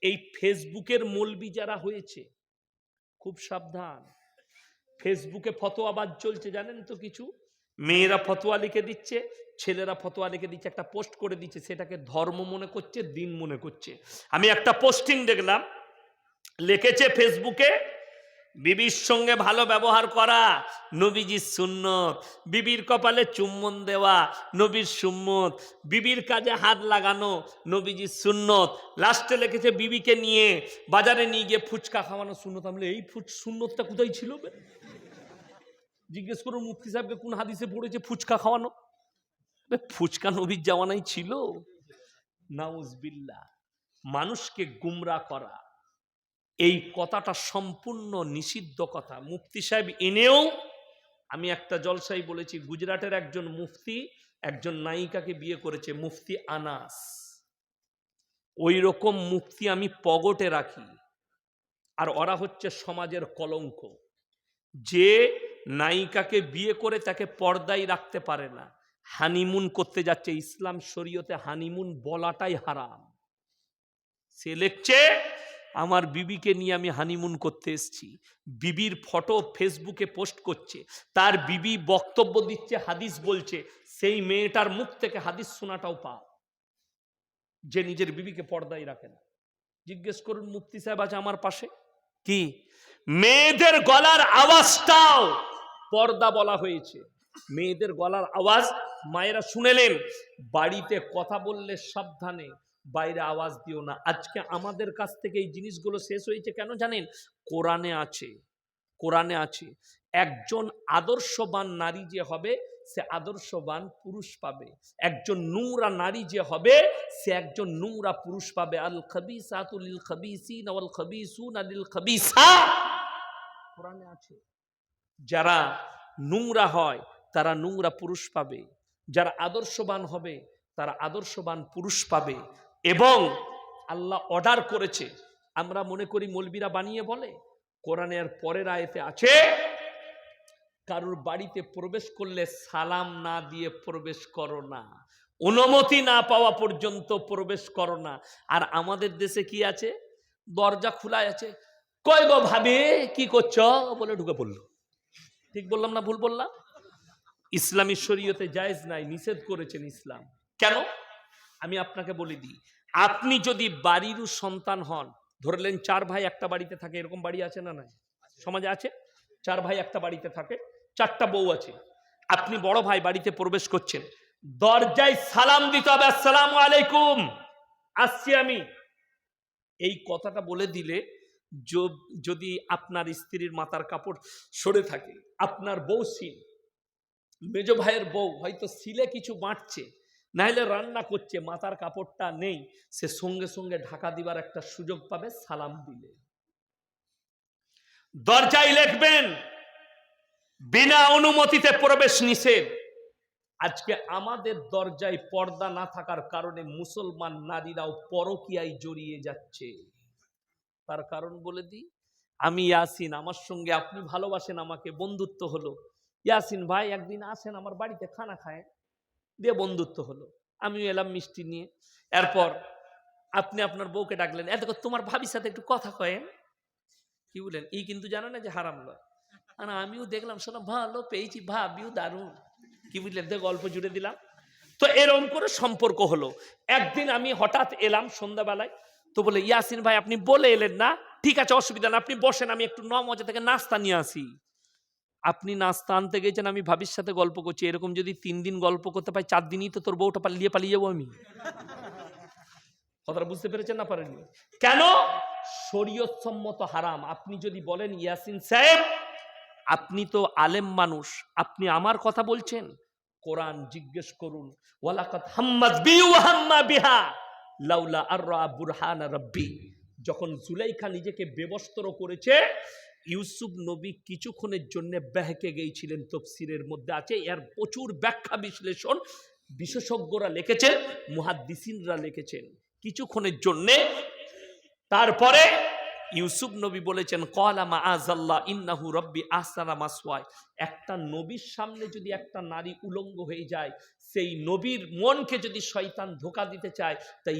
এই ফেসবুকের মৌলবি যারা হয়েছে খুব সাবধান। ফেসবুকে ফতোয়াবাজ চলছে জানেন তো, কিছু মেয়েরা ফতোয়া লিখে দিচ্ছে, ছেলেরা ফতোয়া লিখে দিচ্ছে, একটা পোস্ট করে দিচ্ছে, সেটাকে ধর্ম মনে করছে, দিন মনে করছে। আমি একটা পোস্টিং দেখলাম, লিখেছে ফেসবুকে, বিবির সঙ্গে ভালো ব্যবহার করা নবীজির সুন্নত, বিবির কপালে চুম্বন দেওয়া নবীর সুন্নত, বিবির কাজে হাত লাগানো নবীজির সুন্নত। লাস্টে লিখেছে বিবিকে নিয়ে বাজারে নিয়ে গিয়ে ফুচকা খাওয়ানো সুন্নত। আমি এই সুন্নতটা কোথায় ছিল? জিজ্ঞেস করুন মুফতি সাহেবকে কোন হাদিসে পড়েছে ফুচকা খাওয়ানো? ফুচকা নবীর জামানায় ছিল? নাউজুবিল্লাহ। মানুষকে গুমরাহ করা, এই কথাটা সম্পূর্ণ নিষিদ্ধ কথা। মুফতি সাহেব এনেও, আমি একটা জলসাই বলেছি, গুজরাটের একজন মুফতি একজন নায়িকাকে বিয়ে করেছে, মুফতি আনাস। ওই রকম মুফতি আমি পগটে রাখি। আর ওরা হচ্ছে সমাজের কলঙ্ক। যে নায়িকাকে বিয়ে করে তাকে পর্দায় রাখতে পারে না, হানিমুন করতে যাচ্ছে, ইসলাম শরীয়তে হানিমুন বলাটাই হারাম। সে লিখছে আমার বিবিকে নিয়ে আমি হানিমুন করতে এসেছি, বিবির ফটো ফেসবুকে পোস্ট করছে, তার বিবি বক্তব্য দিচ্ছে, হাদিস বলছে, সেই মেয়েটার মুখ থেকে হাদিস শোনাটাও পাপ, যে নিজের বিবিকে পর্দায় রাখে না। জিজ্ঞেস করুন মুফতি সাহেব আছে আমার পাশে, কি মেয়েদের গলার আওয়াজটাও পর্দা বলা হয়েছে। মেয়েদের গলার আওয়াজ মায়েরা শুনেলেন, বাড়িতে কথা বললে সাবধানে, বাইরে আওয়াজ দিও না। আজকে আমাদের কাছ থেকে এই জিনিসগুলো শেষ হয়েছে কেন জানেন? কোরআনে আছে, কোরআনে আছে একজন আদর্শবান নারী যে হবে সে আদর্শবান পুরুষ পাবে, একজন নোংরা নারী যে হবে সে একজন নোংরা পুরুষ পাবে। আল খাবিসাতু লিল খাবিসিন ওয়াল খাবিসুনা লিল খাবিসাত, কোরআনে আছে। যারা নোংরা হয় তারা নোংরা পুরুষ পাবে, যারা আদর্শবান হবে তারা আদর্শবান পুরুষ পাবে। এবং আল্লাহ অর্ডার করেছে, আমরা মনে করি মৌলবীরা বানিয়ে বলে, কোরআনের পরের আয়াতে আছে, কারোর বাড়িতে প্রবেশ করলে সালাম না দিয়ে প্রবেশ করো না, অনুমতি না পাওয়া পর্যন্ত প্রবেশ করো না। আর আমাদের দেশে কি আছে? দরজা খোলা আছে, কই গো ভাবি কি করছো বলে ঢুকে পড়লো। ঠিক বললাম না ভুল বললাম? ইসলামী শরীয়তে জায়েজ নাই, নিষেধ করেছেন ইসলাম। কেন? আমি আপনাকে বলে দিই, আপনি যদি বাড়িরও সন্তান হন, ধরলেন 4 ভাই একটা বাড়িতে থাকে, এরকম বাড়ি আছে না নাই? সমাজে আছে। 4 ভাই একটা বাড়িতে থাকে, 4টা বউ আছে। আপনি বড় ভাই বাড়িতে প্রবেশ করছেন, দরজায় সালাম দিতে হবে, আসসালামু আলাইকুম, আসছি আমি। এই কথাটা বলে দিলে যদি আপনার স্ত্রীর মাথার কাপড় সরে থাকে, আপনার বউ সিল, মেজ ভাইয়ের বউ হয়তো সিলে কিছু বাঁটছে, নাহলে রান্না করছে, মাথার কাপড়টা নেই, সে সঙ্গে সঙ্গে ঢাকা দিবার একটা সুযোগ পাবে সালাম দিলে। দরজায় লিখবেন বিনা অনুমতিতে প্রবেশ নিষেধ। আজকে আমাদের দরজায় পর্দা না থাকার কারণে মুসলমান নারীরাও পরকীয়ায় জড়িয়ে যাচ্ছে। তার কারণ বলে দিই, আমি ইয়াসিন, আমার সঙ্গে আপনি ভালোবাসেন আমাকে, বন্ধুত্ব হলো, ইয়াসিন ভাই একদিন আসেন আমার বাড়িতে খানা খায়, দিয়ে বন্ধুত্ব হলো, আমিও এলাম মিষ্টি নিয়ে। এরপর আপনি আপনার বউকে ডাকলেন, এত তোমার ভাবির সাথে একটু কথা কয়েন, কি বলেন? এই কিন্তু জানো না যে হারাম নয়। আর আমিও দেখলাম শোনা ভালো পেয়েছি, ভাবিও দারুণ, কি বুঝলেন, গল্প জুড়ে দিলাম। তো এরকম করে সম্পর্ক হলো। একদিন আমি হঠাৎ এলাম সন্ধ্যাবেলায়, তো বলে ইয়াসিন ভাই আপনি বলে এলেন না, ঠিক আছে অসুবিধা না, আপনি বসেন, আমি একটু মজা থেকে নাস্তা নিয়ে আসি। আপনি নাস্তা আনতে গেছেন, আমি ভাবির সাথে গল্প করছি, এরকম যদি 3 দিন গল্প করতে পাই, 4 দিনই তো তোর বউটা পালিয়ে যাবো আমি। কথাটা বুঝতে পেরেছেন না পারেননি? কেন? শরীয়ত সম্মত হারাম। আপনি যদি বলেন ইয়াসিন সাহেব আপনি তো আলেম মানুষ, আপনি আমার কথা বলছেন, কোরআন জিজ্ঞেস করুন, ওয়ালাকাদ হাম্মাত বি ওয়া হাম্মা বিহা লাউলা আররা বুরহান রাব্বি। যখন জুলাইখা নিজেকে বেবস্ত্র করেছে, ইউসুফ নবী কিছুক্ষণের জন্য বেহকে গিয়েছিলেন, তাফসীরের মধ্যে আছে, এর প্রচুর ব্যাখ্যা বিশ্লেষণ বিশেষজ্ঞরা লিখেছেন, মুহাদ্দিসিনরা লিখেছেন, কিছুক্ষণের জন্য। তারপরে ইউসুফ নবী বলেছেন ক্বালা মাআযাল্লাহ ইন্নাহু রাব্বি আহসানা মাসওয়ায়। একটা নবীর সামনে যদি একটা নারী উলঙ্গ হয়ে যায়, সেই নবীর মনকে যদি শয়তান ধোঁকা দিতে চায়, তাই